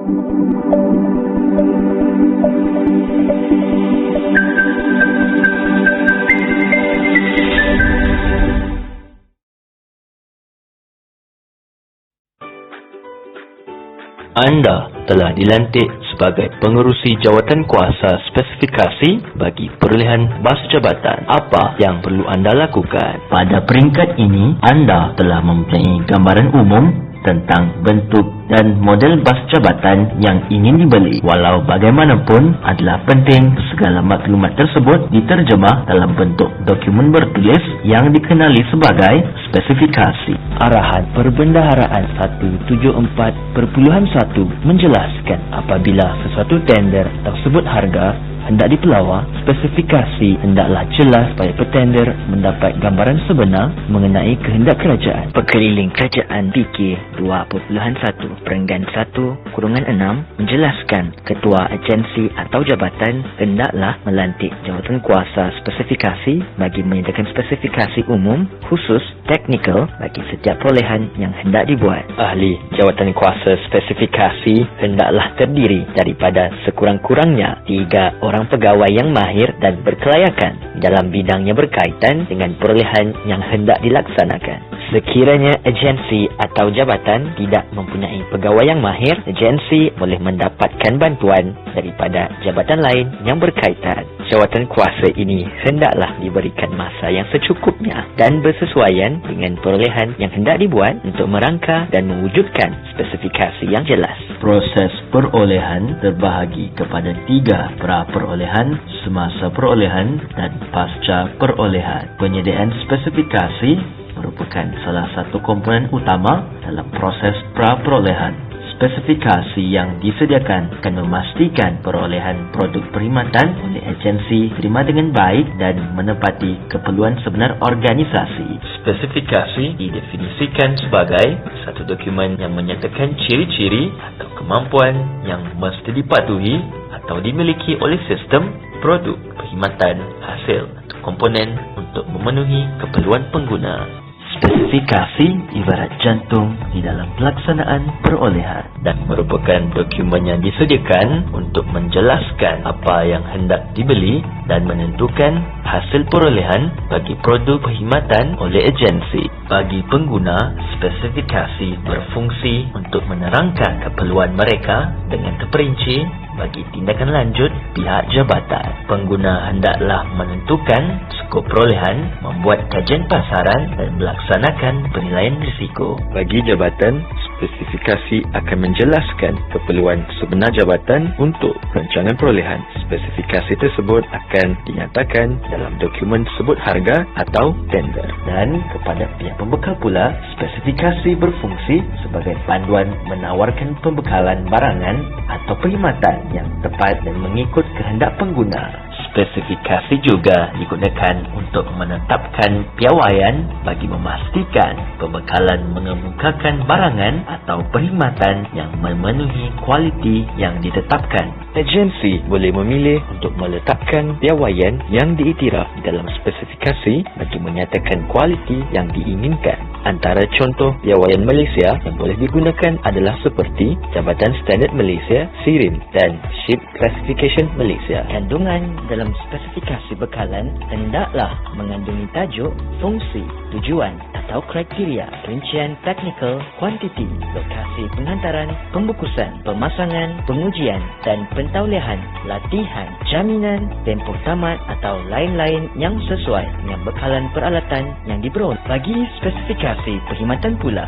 Anda telah dilantik sebagai pengerusi jawatan kuasa spesifikasi bagi perolehan bas jabatan. Apa yang perlu anda lakukan? Pada peringkat ini, anda telah mempunyai gambaran umum tentang bentuk dan model bas jabatan yang ingin dibeli. Walau bagaimanapun, adalah penting segala maklumat tersebut diterjemah dalam bentuk dokumen bertulis yang dikenali sebagai spesifikasi. Arahan Perbendaharaan 174.1 menjelaskan apabila sesuatu tender tersebut harga hendak dipelawar, spesifikasi hendaklah jelas supaya petender mendapat gambaran sebenar mengenai kehendak kerajaan. Pekeliling Kerajaan PK 2.1/1-6 menjelaskan ketua agensi atau jabatan hendaklah melantik jawatan kuasa spesifikasi bagi menyediakan spesifikasi umum khusus teknikal bagi setiap perolehan yang hendak dibuat. Ahli jawatan kuasa spesifikasi hendaklah terdiri daripada sekurang-kurangnya 3 orang pegawai yang mahir dan berkelayakan dalam bidang yang berkaitan dengan perolehan yang hendak dilaksanakan. Sekiranya agensi atau jabatan tidak mempunyai pegawai yang mahir, agensi boleh mendapatkan bantuan daripada jabatan lain yang berkaitan. Jawatan kuasa ini hendaklah diberikan masa yang secukupnya dan bersesuaian dengan perolehan yang hendak dibuat untuk merangka dan mewujudkan spesifikasi yang jelas. Proses perolehan terbahagi kepada 3 pra-perolehan, semasa perolehan dan pasca perolehan. Penyediaan spesifikasi merupakan salah satu komponen utama dalam proses pra-perolehan. Spesifikasi yang disediakan akan memastikan perolehan produk perkhidmatan oleh agensi diterima dengan baik dan menepati keperluan sebenar organisasi. Spesifikasi didefinisikan sebagai satu dokumen yang menyatakan ciri-ciri atau kemampuan yang mesti dipatuhi atau dimiliki oleh sistem, produk, perkhidmatan, hasil atau komponen untuk memenuhi keperluan pengguna. Spesifikasi ibarat jantung di dalam pelaksanaan perolehan dan merupakan dokumen yang disediakan untuk menjelaskan apa yang hendak dibeli dan menentukan hasil perolehan bagi produk perkhidmatan oleh agensi. Bagi pengguna, spesifikasi berfungsi untuk menerangkan keperluan mereka dengan terperinci bagi tindakan lanjut pihak jabatan. Pengguna hendaklah menentukan skop perolehan, membuat kajian pasaran dan melaksanakan penilaian risiko. Bagi jabatan, spesifikasi akan menjelaskan keperluan sebenar jabatan untuk rancangan perolehan. Spesifikasi tersebut akan dinyatakan dalam dokumen sebut harga atau tender. Dan kepada pihak pembekal pula, spesifikasi berfungsi sebagai panduan menawarkan pembekalan barangan atau perkhidmatan yang tepat dan mengikut kehendak pengguna. Spesifikasi juga digunakan untuk menetapkan piawaian bagi memastikan pembekalan mengemukakan barangan atau perkhidmatan yang memenuhi kualiti yang ditetapkan. Agensi boleh memilih untuk meletakkan piawaian yang diiktiraf dalam spesifikasi bagi menyatakan kualiti yang diinginkan. Antara contoh piawaian Malaysia yang boleh digunakan adalah seperti Jabatan Standard Malaysia, SIRIM dan Ship Classification Malaysia. Kandungan dalam spesifikasi bekalan hendaklah mengandungi tajuk, fungsi, tujuan atau kriteria, rincian teknikal, kuantiti, lokasi penghantaran, pembukusan, pemasangan, pengujian dan pentaulihan, latihan, jaminan, tempoh tamat atau lain-lain yang sesuai dengan bekalan peralatan yang diperoleh. Bagi spesifikasi perkhidmatan pula,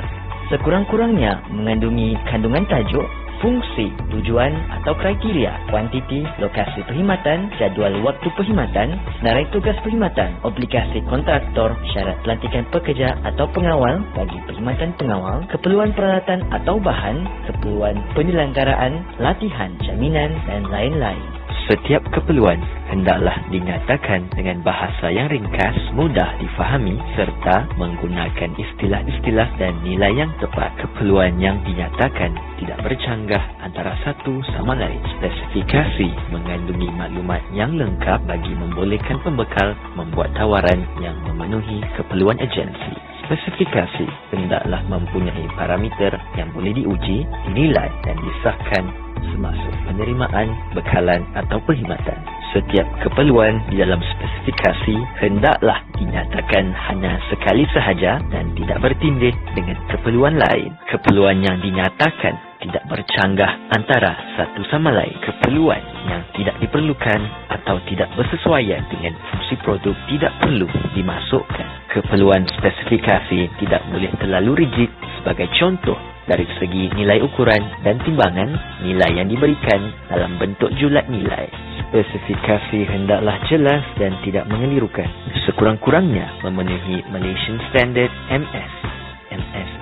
sekurang-kurangnya mengandungi kandungan tajuk, fungsi, tujuan atau kriteria, kuantiti, lokasi perkhidmatan, jadual waktu perkhidmatan, senarai tugas perkhidmatan, obligasi kontraktor, syarat pelantikan pekerja atau pengawal bagi perkhidmatan pengawal, keperluan peralatan atau bahan, keperluan penyelenggaraan, latihan, jaminan dan lain-lain. Setiap keperluan hendaklah dinyatakan dengan bahasa yang ringkas, mudah difahami serta menggunakan istilah-istilah dan nilai yang tepat. Keperluan yang dinyatakan tidak bercanggah antara satu sama lain. Spesifikasi mengandungi maklumat yang lengkap bagi membolehkan pembekal membuat tawaran yang memenuhi keperluan agensi. Spesifikasi hendaklah mempunyai parameter yang boleh diuji, dinilai dan disahkan semasa penerimaan, bekalan atau perkhidmatan. Setiap keperluan di dalam spesifikasi hendaklah dinyatakan hanya sekali sahaja dan tidak bertindih dengan keperluan lain. Keperluan yang dinyatakan tidak bercanggah antara satu sama lain. Keperluan yang tidak diperlukan atau tidak bersesuaian dengan fungsi produk tidak perlu dimasukkan. Keperluan spesifikasi tidak boleh terlalu rigid. Sebagai contoh, dari segi nilai ukuran dan timbangan, nilai yang diberikan dalam bentuk julat nilai. Spesifikasi hendaklah jelas dan tidak mengelirukan. Sekurang-kurangnya memenuhi Malaysian Standard MS,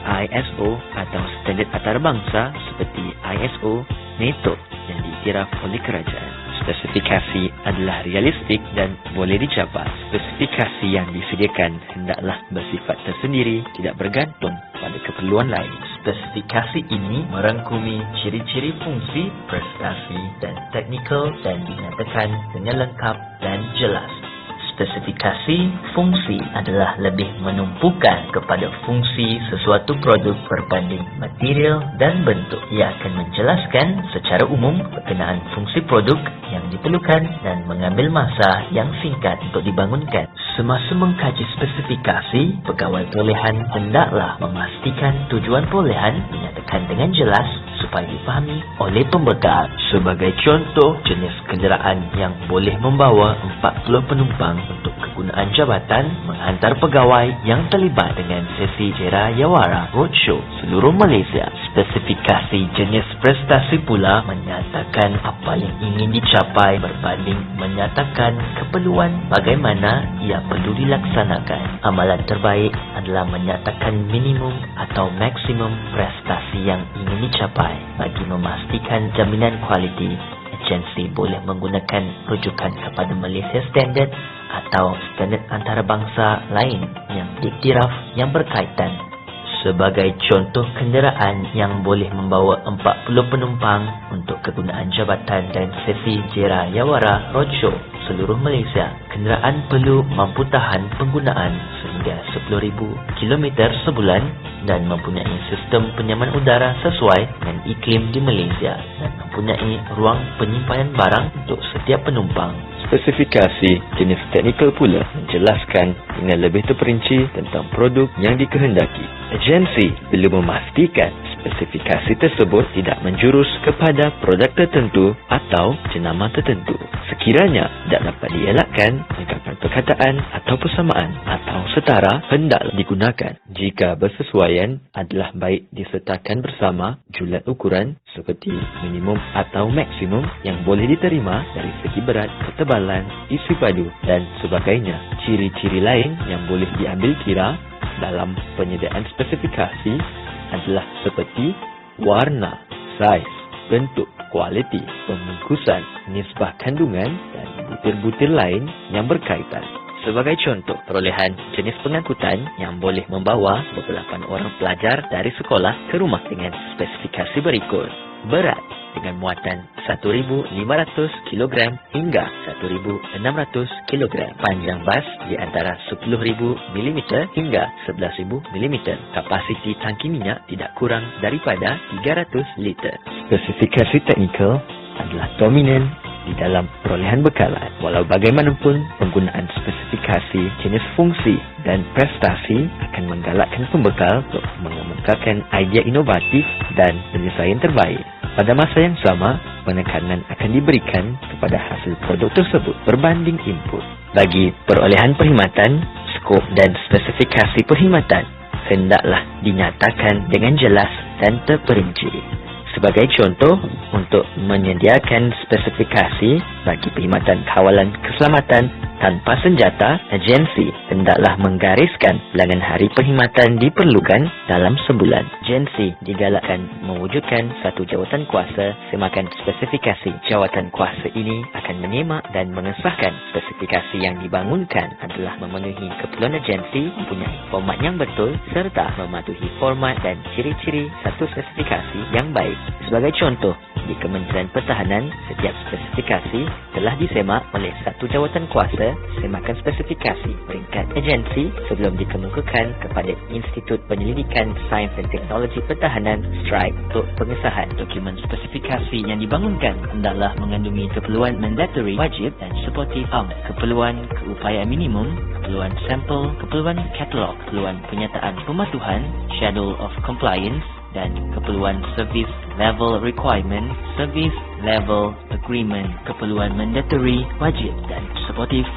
ISO atau standard antarabangsa seperti ISO, NATO yang diiktiraf oleh kerajaan. Spesifikasi adalah realistik dan boleh dicapai. Spesifikasi yang disediakan hendaklah bersifat tersendiri, tidak bergantung pada keperluan lain. Spesifikasi ini merangkumi ciri-ciri fungsi, prestasi dan teknikal dan dinyatakan dengan lengkap dan jelas. Spesifikasi fungsi adalah lebih menumpukan kepada fungsi sesuatu produk berbanding material dan bentuk. Ia akan menjelaskan secara umum berkenaan fungsi produk yang diperlukan dan mengambil masa yang singkat untuk dibangunkan. Semasa mengkaji spesifikasi, pegawai perolehan hendaklah memastikan tujuan perolehan dinyatakan dengan jelas supaya dipahami oleh pembekal. Sebagai contoh, jenis kenderaan yang boleh membawa 40 penumpang untuk kegunaan jabatan menghantar pegawai yang terlibat dengan sesi Jera Yawara Roadshow seluruh Malaysia. Spesifikasi jenis prestasi pula menyatakan apa yang ingin dicapai berbanding menyatakan keperluan bagaimana ia perlu dilaksanakan. Amalan terbaik adalah menyatakan minimum atau maksimum prestasi yang ingin dicapai. Bagi memastikan jaminan kualiti, agensi boleh menggunakan rujukan kepada Malaysia Standard atau standard antarabangsa lain yang diiktiraf yang berkaitan. Sebagai contoh kenderaan yang boleh membawa 40 penumpang untuk kegunaan jabatan dan sesi Jera Yawara Roadshow seluruh Malaysia, kenderaan perlu mampu tahan penggunaan sehingga 10,000 km sebulan dan mempunyai sistem penyaman udara sesuai dengan iklim di Malaysia dan mempunyai ruang penyimpanan barang untuk setiap penumpang. Spesifikasi jenis teknikal pula menjelaskan dengan lebih terperinci tentang produk yang dikehendaki. Agensi perlu memastikan spesifikasi tersebut tidak menjurus kepada produk tertentu atau jenama tertentu. Sekiranya tidak dapat dielakkan, ungkapan perkataan atau persamaan atau setara hendaklah digunakan. Jika bersesuaian, adalah baik disertakan bersama julat ukuran seperti minimum atau maksimum yang boleh diterima dari segi berat, ketebalan, isi padu dan sebagainya. Ciri-ciri lain yang boleh diambil kira dalam penyediaan spesifikasi adalah seperti warna, saiz, bentuk, kualiti, pembungkusan, nisbah kandungan dan butir-butir lain yang berkaitan. Sebagai contoh, perolehan jenis pengangkutan yang boleh membawa beberapa orang pelajar dari sekolah ke rumah dengan spesifikasi berikut. Berat dengan muatan 1,500 kg hingga 1,600 kg. Panjang bas di antara 10,000 mm hingga 11,000 mm. Kapasiti tangki minyak tidak kurang daripada 300 liter. Spesifikasi teknikal adalah dominan di dalam perolehan bekalan. Walau bagaimanapun, penggunaan spesifikasi jenis fungsi dan prestasi akan menggalakkan pembekal untuk mengemukakan idea inovatif dan penyelesaian terbaik. Pada masa yang sama, penekanan akan diberikan kepada hasil produk tersebut berbanding input. Bagi perolehan perkhidmatan, skop dan spesifikasi perkhidmatan hendaklah dinyatakan dengan jelas dan terperinci. Sebagai contoh, untuk menyediakan spesifikasi bagi perkhidmatan kawalan keselamatan tanpa senjata, agensi hendaklah menggariskan bilangan hari perkhidmatan diperlukan dalam sebulan. Agensi digalakkan mewujudkan satu jawatan kuasa semakan spesifikasi. Jawatan kuasa ini akan menyemak dan mengesahkan spesifikasi yang dibangunkan adalah memenuhi keperluan agensi, mempunyai format yang betul serta mematuhi format dan ciri-ciri satu spesifikasi yang baik. Sebagai contoh, di Kementerian Pertahanan, setiap spesifikasi telah disemak oleh satu jawatan kuasa semakan spesifikasi peringkat agensi sebelum dikemukakan kepada Institut Penyelidikan Sains dan Teknologi Pertahanan STRIKE untuk pengesahan. Dokumen spesifikasi yang dibangunkan hendaklah mengandungi keperluan mandatory, wajib dan supportive keperluan keupayaan minimum, keperluan sampel, keperluan katalog, keperluan penyataan pematuhan, schedule of compliance dan keperluan service level requirement, service level agreement, keperluan mandatory, wajib dan supportive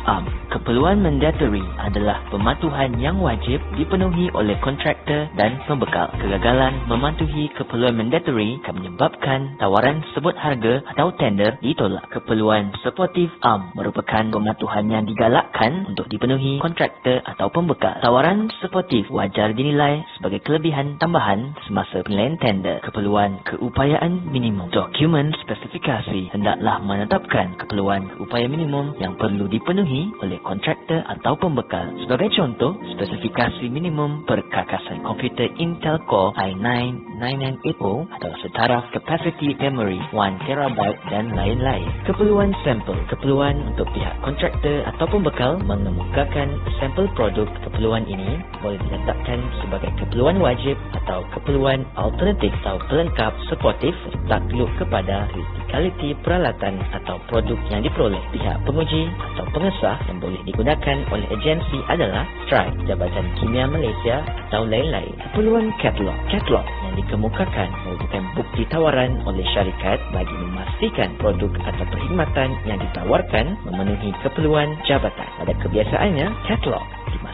Keperluan mandatory adalah pematuhan yang wajib dipenuhi oleh kontraktor dan pembekal. Kegagalan mematuhi keperluan mandatory akan menyebabkan tawaran sebut harga atau tender ditolak. Keperluan supportive merupakan pematuhan yang digalakkan untuk dipenuhi kontraktor atau pembekal. Tawaran supportive wajar dinilai sebagai kelebihan tambahan semasa penilaian tender. Keperluan keupayaan minimum. Dokumen spesifikasi hendaklah menetapkan keperluan keupayaan minimum yang perlu dipenuhi oleh kontraktor atau pembekal. Sebagai contoh, spesifikasi minimum perkakasan komputer Intel Core i9-9980 atau setaraf capacity memory 1TB dan lain-lain. Keperluan sampel. Keperluan untuk pihak kontraktor atau pembekal mengemukakan sampel produk. Keperluan ini boleh diletakkan sebagai keperluan wajib atau keperluan alternatif atau pelengkap supportive takluk kepada kritikaliti peralatan atau produk yang diperoleh. Pihak penguji atau pengesah yang boleh digunakan oleh agensi adalah STRIKE, Jabatan Kimia Malaysia atau lain-lain. Keperluan katalog. Katalog yang dikemukakan merupakan bukti tawaran oleh syarikat bagi memastikan produk atau perkhidmatan yang ditawarkan memenuhi keperluan jabatan. Pada kebiasaannya, katalog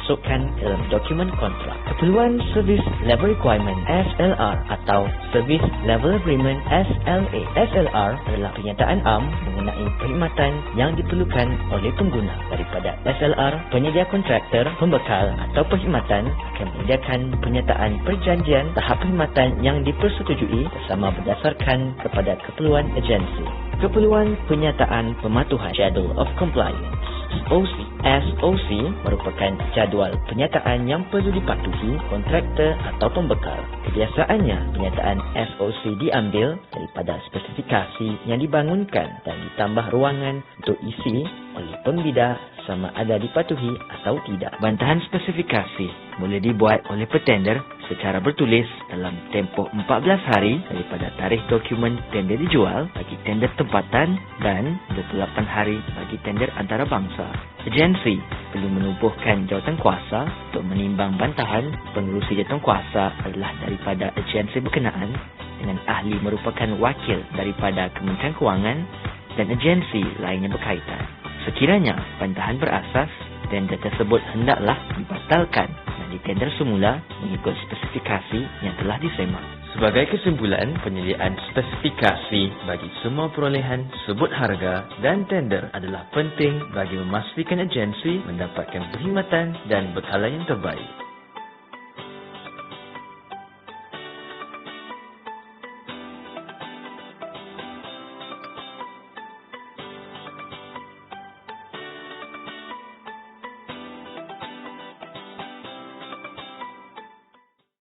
dimasukkan dalam dokumen kontrak. Keperluan Service Level Requirement SLR atau Service Level Agreement SLA. SLR adalah pernyataan mengenai perkhidmatan yang diperlukan oleh pengguna. Daripada SLR, penyedia kontraktor, pembekal atau perkhidmatan akan menyediakan pernyataan perjanjian tahap perkhidmatan yang dipersetujui bersama berdasarkan kepada keperluan agensi. Keperluan penyataan pematuhan Schedule of Compliance SOC merupakan jadual penyataan yang perlu dipatuhi kontraktor atau pembekal. Kebiasaannya, penyataan SOC diambil daripada spesifikasi yang dibangunkan dan ditambah ruangan untuk isi oleh pembida sama ada dipatuhi atau tidak. Bantahan spesifikasi boleh dibuat oleh petender secara bertulis dalam tempoh 14 hari daripada tarikh dokumen tender dijual bagi tender tempatan dan 28 hari bagi tender antarabangsa. Agensi perlu menubuhkan jawatan kuasa untuk menimbang bantahan. Pengerusi jawatan kuasa adalah daripada agensi berkenaan dengan ahli merupakan wakil daripada Kementerian Kewangan dan agensi lain yang berkaitan. Sekiranya bantahan berasas, tender tersebut hendaklah dibatalkan dan ditender semula mengikut spesifikasi yang telah disemak. Sebagai kesimpulan, penyediaan spesifikasi bagi semua perolehan sebut harga dan tender adalah penting bagi memastikan agensi mendapatkan perkhidmatan dan bekalan yang terbaik.